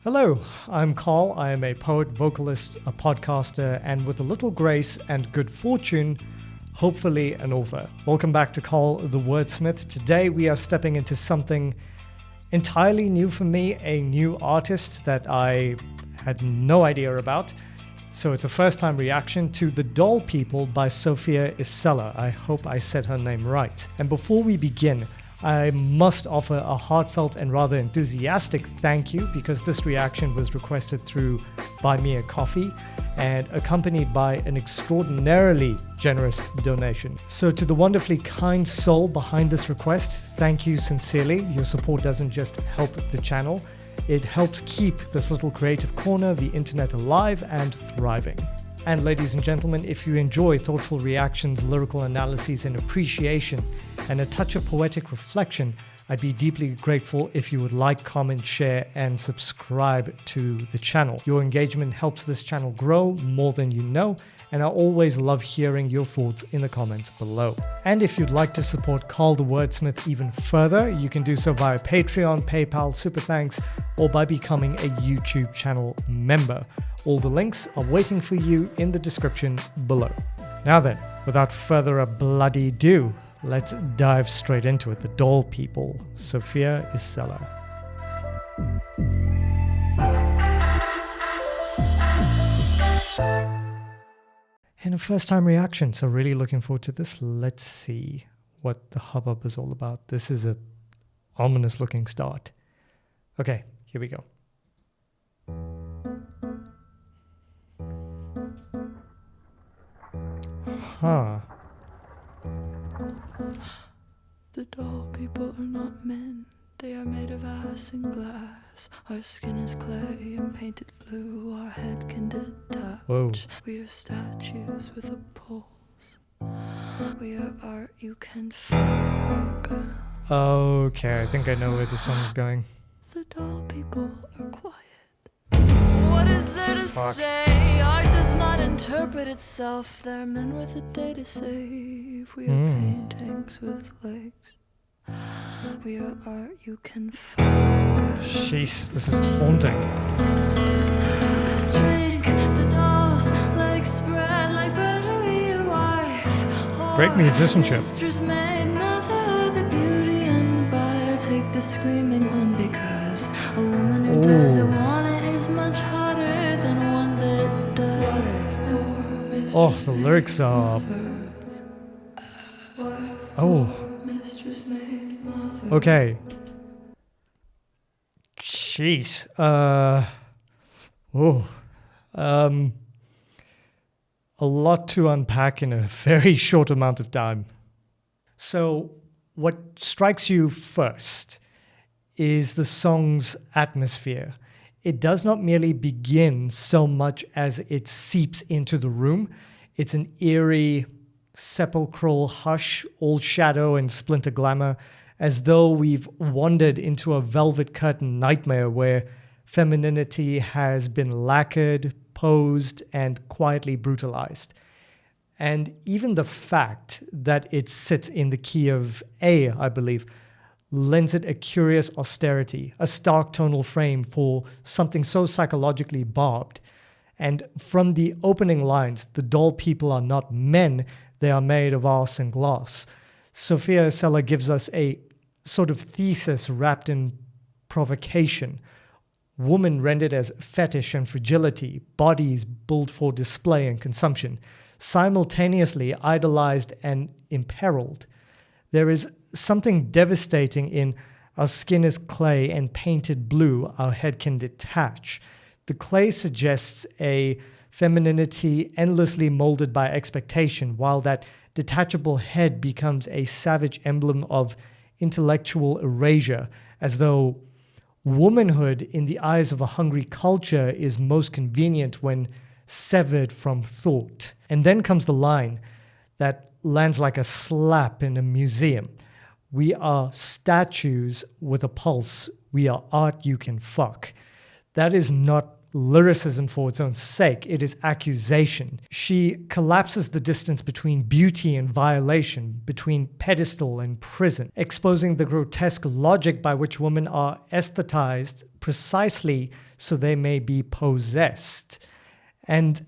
Hello, I'm Carl. I am a poet, vocalist, a podcaster, and with a little grace and good fortune, hopefully an author. Welcome back to Carl the Wordsmith. Today we are stepping into something entirely new for me, a new artist that I had no idea about. So it's a first-time reaction to The Doll People by Sofia Isella. I hope I said her name right. And before we begin, I must offer a heartfelt and rather enthusiastic thank you because this reaction was requested through Buy Me a Coffee and accompanied by an extraordinarily generous donation. So to the wonderfully kind soul behind this request, thank you sincerely. Your support doesn't just help the channel, it helps keep this little creative corner of the internet alive and thriving. And ladies and gentlemen, if you enjoy thoughtful reactions, lyrical analyses and appreciation, and a touch of poetic reflection, I'd be deeply grateful if you would like, comment, share, and subscribe to the channel. Your engagement helps this channel grow more than you know, and I always love hearing your thoughts in the comments below. And if you'd like to support Carl the Wordsmith even further, you can do so via Patreon, PayPal, Super Thanks, or by becoming a YouTube channel member. All the links are waiting for you in the description below. Now then, without further ado, let's dive straight into it. The Doll People, Sofia Isella. And a first-time reaction, so really looking forward to this. Let's see what the hubbub is all about. This is a ominous-looking start. Okay, here we go. Huh. The doll people are not men, they are made of ice and glass. Our skin is clay and painted blue, our head can detach. Whoa. We are statues with a pulse. We are art you can fuck. Okay, I think I know where the song is going. The doll people are quiet. What is there to say? Art does not interpret itself. There are men with a day to save. We are paintings with legs. We are art you can fuck. Jeez, this is haunting. Drink the dolls, legs spread like battery wife. Great musicianship. Mistress maid, mother, the beauty and the buyer. Take the screaming one because a woman who doesn't want it is much harder than one that does. Oh, the lyrics are... Oh. Okay. Jeez. A lot to unpack in a very short amount of time. So, what strikes you first is the song's atmosphere. It does not merely begin so much as it seeps into the room. It's an eerie, sepulchral hush, all shadow and splinter glamour, as though we've wandered into a velvet curtain nightmare where femininity has been lacquered, posed, and quietly brutalized. And even the fact that it sits in the key of A, I believe, lends it a curious austerity, a stark tonal frame for something so psychologically barbed. And from the opening lines, the doll people are not men, they are made of arse and glass. Sofia Isella gives us a sort of thesis wrapped in provocation. Woman rendered as fetish and fragility, bodies built for display and consumption, simultaneously idolized and imperiled. There is something devastating in our skin is clay and painted blue, our head can detach. The clay suggests a femininity endlessly molded by expectation, while that detachable head becomes a savage emblem of intellectual erasure, as though womanhood in the eyes of a hungry culture is most convenient when severed from thought. And then comes the line that lands like a slap in a museum. We are statues with a pulse. We are art you can fuck. That is not lyricism for its own sake. It is accusation. She collapses the distance between beauty and violation, between pedestal and prison, exposing the grotesque logic by which women are aesthetized precisely so they may be possessed. And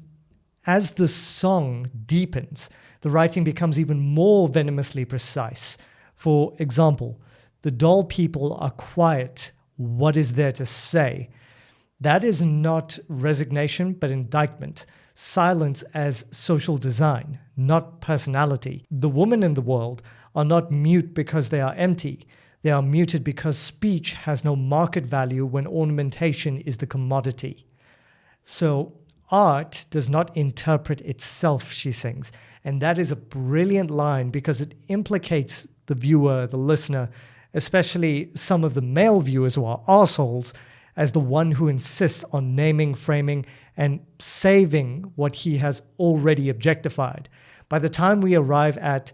as the song deepens, the writing becomes even more venomously precise. For example, the dull people are quiet. What is there to say? That is not resignation, but indictment. Silence as social design, not personality. The women in the world are not mute because they are empty. They are muted because speech has no market value when ornamentation is the commodity. So art does not interpret itself, she sings. And that is a brilliant line because it implicates the viewer, the listener, especially some of the male viewers who are arseholes, as the one who insists on naming, framing, and saving what he has already objectified. By the time we arrive at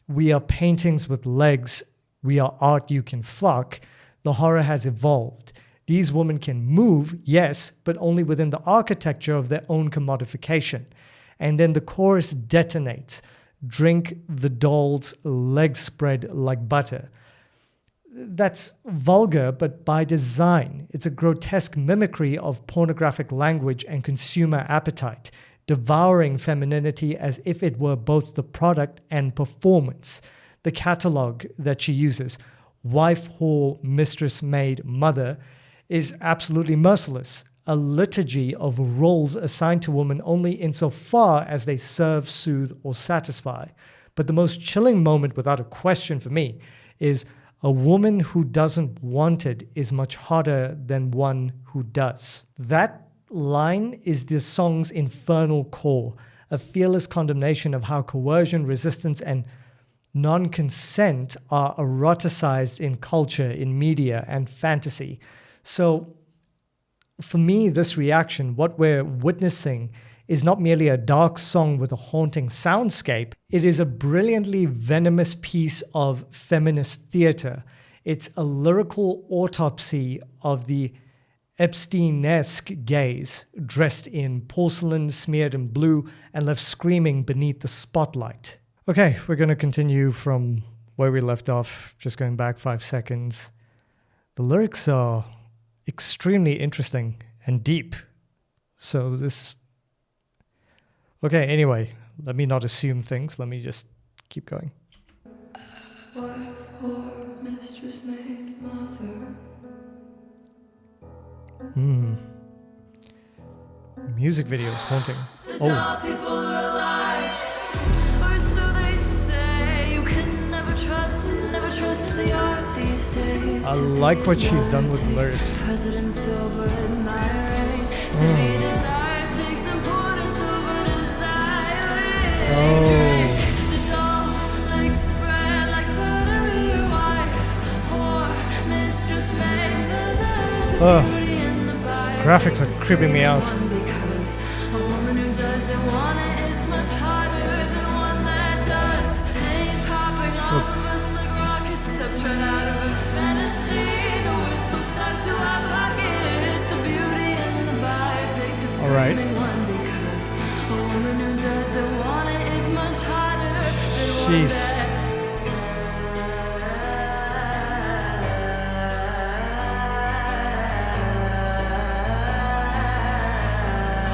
"we are paintings with legs, we are art you can fuck," the horror has evolved. These women can move, yes, but only within the architecture of their own commodification. And then the chorus detonates. Drink the doll's legs spread like butter. That's vulgar, but by design. It's a grotesque mimicry of pornographic language and consumer appetite, devouring femininity as if it were both the product and performance. The catalog that she uses, wife, whore, mistress, maid, mother, is absolutely merciless. A liturgy of roles assigned to women only insofar as they serve, soothe, or satisfy. But the most chilling moment, without a question for me, is a woman who doesn't want it is much harder than one who does. That line is the song's infernal core, a fearless condemnation of how coercion, resistance, and non-consent are eroticized in culture, in media, and fantasy. So, for me, this reaction, what we're witnessing, is not merely a dark song with a haunting soundscape. It is a brilliantly venomous piece of feminist theater. It's a lyrical autopsy of the Epstein-esque gaze, dressed in porcelain, smeared in blue, and left screaming beneath the spotlight. Okay, we're going to continue from where we left off, just going back 5 seconds. The lyrics are extremely interesting and deep. So this... Okay, anyway, let me not assume things. Let me just keep going. Wife, whore, mistress, maid, mother. Music video is haunting. The people are alive, or so they say. You can never trust the art these days. I like what she's done with the lyrics. Presidents over admiring. To be desired takes importance over desire. The doll's legs spread like butter. Your wife, whore, mistress, maid, mother. The beauty in the buyer. Graphics are creeping me out. Because a woman who doesn't want it is much harder than one that does. Pain popping off of us like rockets, stepped right out of a fantasy. The words so stuck to our pockets. The beauty in the buyer, take the screaming one. Because a woman who doesn't want it is much harder than one that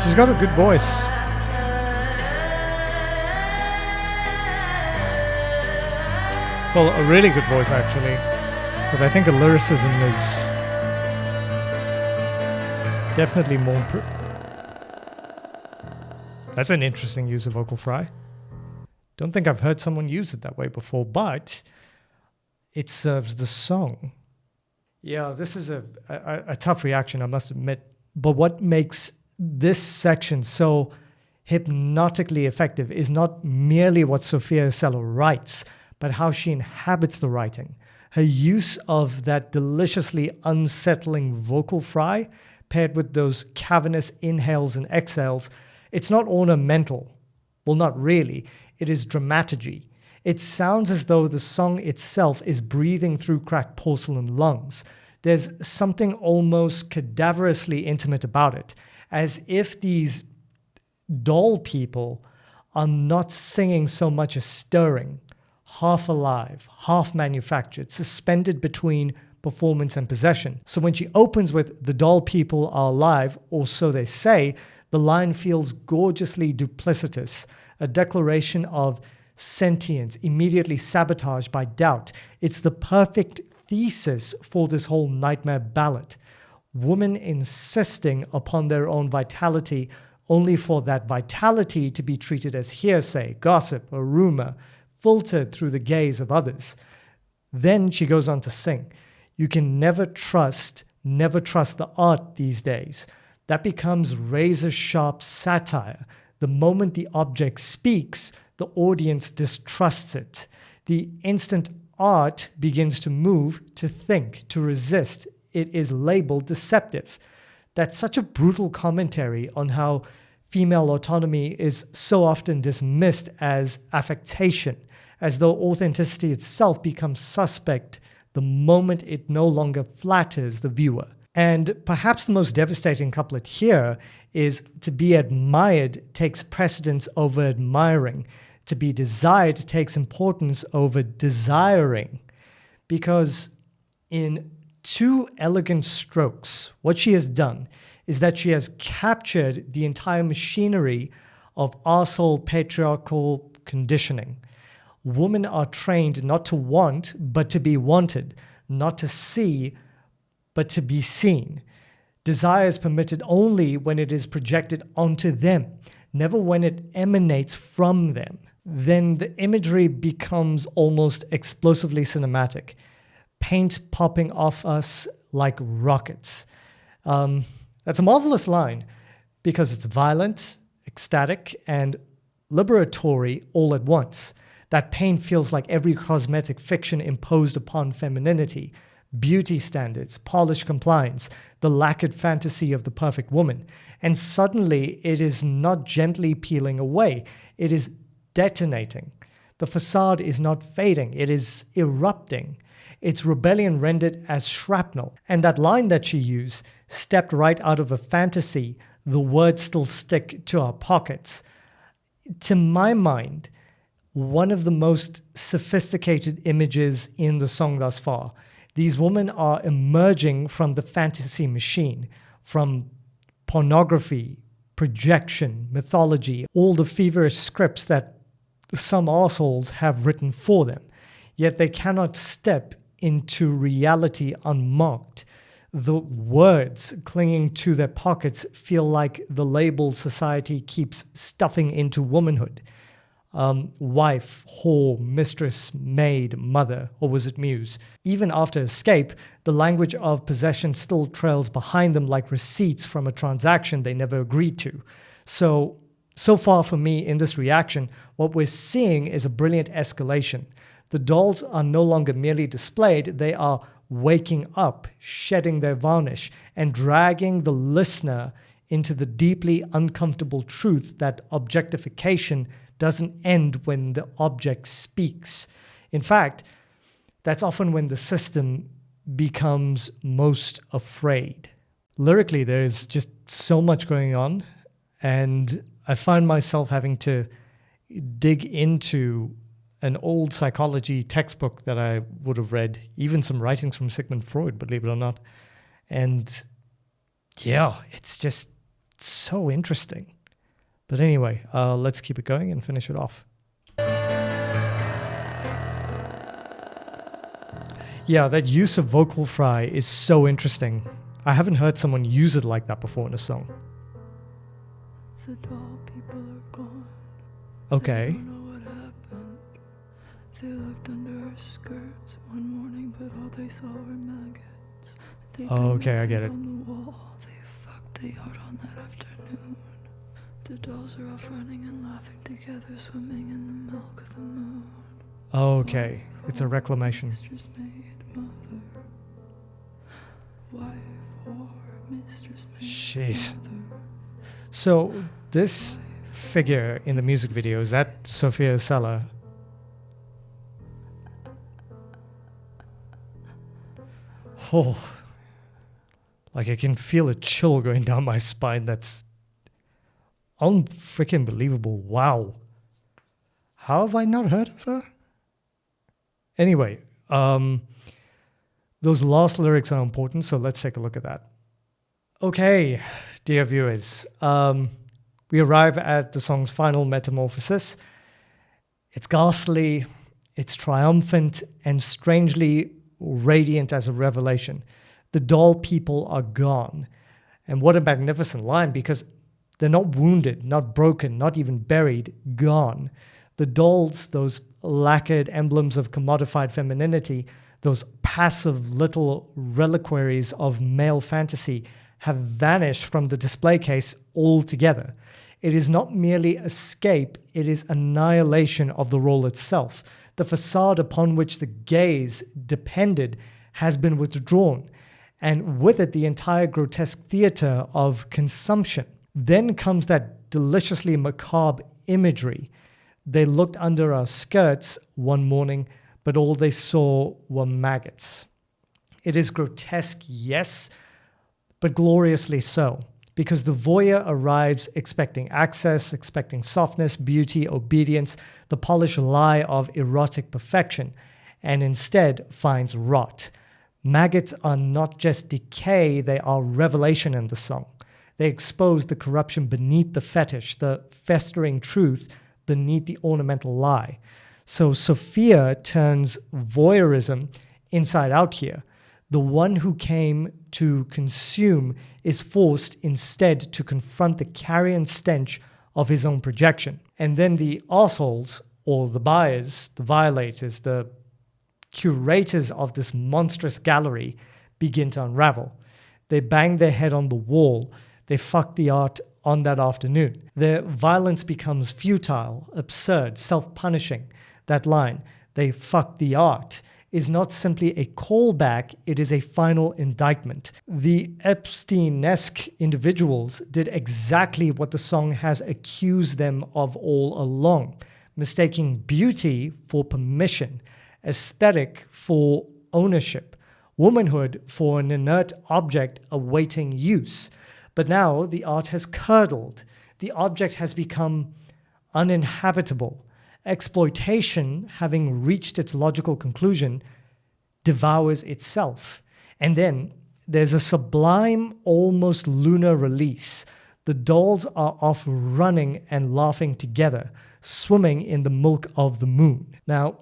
She's got a good voice. Well, a really good voice, actually. But I think her lyricism is definitely more... That's an interesting use of vocal fry. Don't think I've heard someone use it that way before, but it serves the song. Yeah, this is a tough reaction, I must admit. But what makes this section so hypnotically effective is not merely what Sofia Isella writes, but how she inhabits the writing. Her use of that deliciously unsettling vocal fry, paired with those cavernous inhales and exhales, it's not ornamental. Well, not really. It is dramaturgy. It sounds as though the song itself is breathing through cracked porcelain lungs. there's something almost cadaverously intimate about it, as if these doll people are not singing so much as stirring, half alive, half manufactured, suspended between performance and possession. So when she opens with "the doll people are alive," or so they say, the line feels gorgeously duplicitous, a declaration of sentience immediately sabotaged by doubt. It's the perfect thesis for this whole nightmare ballad. Women insisting upon their own vitality only for that vitality to be treated as hearsay, gossip, or rumor, filtered through the gaze of others. Then she goes on to sing, "You can never trust the art these days." That becomes razor-sharp satire. The moment the object speaks, the audience distrusts it. The instant art begins to move, to think, to resist, it is labeled deceptive. That's such a brutal commentary on how female autonomy is so often dismissed as affectation, as though authenticity itself becomes suspect the moment it no longer flatters the viewer. And perhaps the most devastating couplet here is to be admired takes precedence over admiring. To be desired takes importance over desiring. Because in two elegant strokes, what she has done is that she has captured the entire machinery of arsehole patriarchal conditioning. Women are trained not to want, but to be wanted, not to see, but to be seen. Desire is permitted only when it is projected onto them, never when it emanates from them. Then the imagery becomes almost explosively cinematic, paint popping off us like rockets. That's a marvelous line because it's violent, ecstatic, and liberatory all at once. That pain feels like every cosmetic fiction imposed upon femininity, beauty standards, polished compliance, the lacquered fantasy of the perfect woman. And suddenly it is not gently peeling away, it is detonating. The facade is not fading, it is erupting. Its rebellion rendered as shrapnel. And that line that she used, stepped right out of a fantasy, the words still stick to our pockets. To my mind, one of the most sophisticated images in the song thus far. These women are emerging from the fantasy machine, from pornography, projection, mythology, all the feverish scripts that some arseholes have written for them. Yet they cannot step into reality unmarked. The words clinging to their pockets feel like the label society keeps stuffing into womanhood. Wife, whore, mistress, maid, mother, or was it muse? Even after escape, the language of possession still trails behind them like receipts from a transaction they never agreed to. So far for me in this reaction, what we're seeing is a brilliant escalation. The dolls are no longer merely displayed, they are waking up, shedding their varnish, and dragging the listener into the deeply uncomfortable truth that objectification doesn't end when the object speaks. In fact, that's often when the system becomes most afraid. Lyrically, there's just so much going on, and I find myself having to dig into an old psychology textbook that I would have read, even some writings from Sigmund Freud, believe it or not. And yeah, it's just so interesting. But anyway, let's keep it going and finish it off. Yeah, that use of vocal fry is so interesting. I haven't heard someone use it like that before in a song. The doll people are gone. Okay. They don't know what happened. They looked under her skirts one morning, but all they saw were maggots. Okay, I get it. On the wall, they fucked the yard on that afternoon. The dolls are off running and laughing together, swimming in the milk of the moon. Okay, it's a reclamation. Mistress, maid, mother. Wife, whore, mistress, maid, Jeez. mother. So this figure in the music video, is that Sofia Isella? Oh, Like I can feel a chill going down my spine. That's unfreaking believable. Wow. How have I not heard of her? Anyway, those last lyrics are important, so let's take a look at that. Okay, dear viewers, we arrive at the song's final metamorphosis. It's ghastly, it's triumphant, and strangely radiant as a revelation. The doll people are gone. And what a magnificent line, because they're not wounded, not broken, not even buried, gone. The dolls, those lacquered emblems of commodified femininity, those passive little reliquaries of male fantasy, have vanished from the display case altogether. It is not merely escape, it is annihilation of the role itself. The facade upon which the gaze depended has been withdrawn, and with it the entire grotesque theater of consumption. Then comes that deliciously macabre imagery. They looked under our skirts one morning, but all they saw were maggots. It is grotesque, yes, but gloriously so, because the voyeur arrives expecting access, expecting softness, beauty, obedience, the polished lie of erotic perfection, and instead finds rot. Maggots are not just decay, they are revelation in the song. They expose the corruption beneath the fetish, the festering truth beneath the ornamental lie. So Sofia turns voyeurism inside out here. The one who came to consume is forced instead to confront the carrion stench of his own projection. And then the assholes, or the buyers, the violators, the curators of this monstrous gallery begin to unravel. They bang their head on the wall. They fuck the art on that afternoon. Their violence becomes futile, absurd, self-punishing. That line, they fuck the art, is not simply a callback, it is a final indictment. The Epstein-esque individuals did exactly what the song has accused them of all along, mistaking beauty for permission, aesthetic for ownership, womanhood for an inert object awaiting use. But now the art has curdled. The object has become uninhabitable. Exploitation, having reached its logical conclusion, devours itself. And then there's a sublime, almost lunar release. The dolls are off running and laughing together, swimming in the milk of the moon. Now,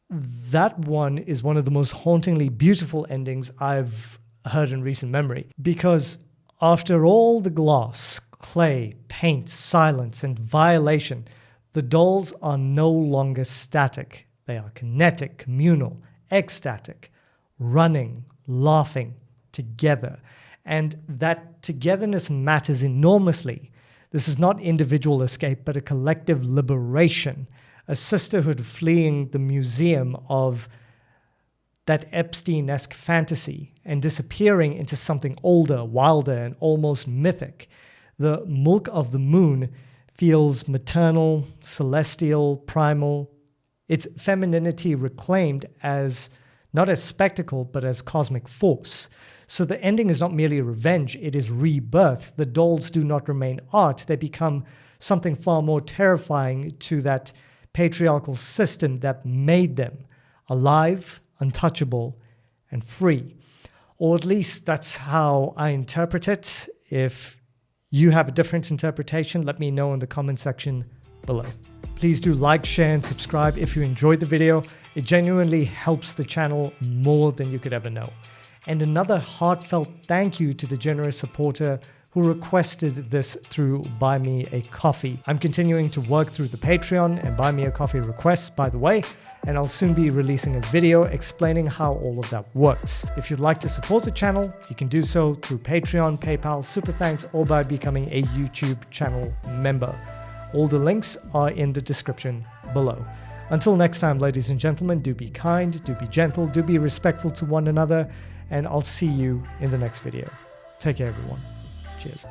that one is one of the most hauntingly beautiful endings I've heard in recent memory, because after all the gloss, clay, paint, silence, and violation, the dolls are no longer static. They are kinetic, communal, ecstatic, running, laughing together. And that togetherness matters enormously. This is not individual escape, but a collective liberation, a sisterhood fleeing the museum of that Epstein-esque fantasy and disappearing into something older, wilder, and almost mythic. The milk of the moon feels maternal, celestial, primal. Its femininity reclaimed as not as spectacle, but as cosmic force. So the ending is not merely revenge, it is rebirth. The dolls do not remain art, they become something far more terrifying to that patriarchal system that made them alive, untouchable, and free. Or at least that's how I interpret it. If you have a different interpretation, let me know in the comment section below. Please do like, share, and subscribe if you enjoyed the video. It genuinely helps the channel more than you could ever know. And another heartfelt thank you to the generous supporter who requested this through Buy Me a Coffee. I'm continuing to work through the Patreon and Buy Me a Coffee requests, by the way, and I'll soon be releasing a video explaining how all of that works. If you'd like to support the channel, you can do so through Patreon, PayPal, Super Thanks, or by becoming a YouTube channel member. All the links are in the description below. Until next time, ladies and gentlemen, do be kind, do be gentle, do be respectful to one another, and I'll see you in the next video. Take care, everyone. Cheers.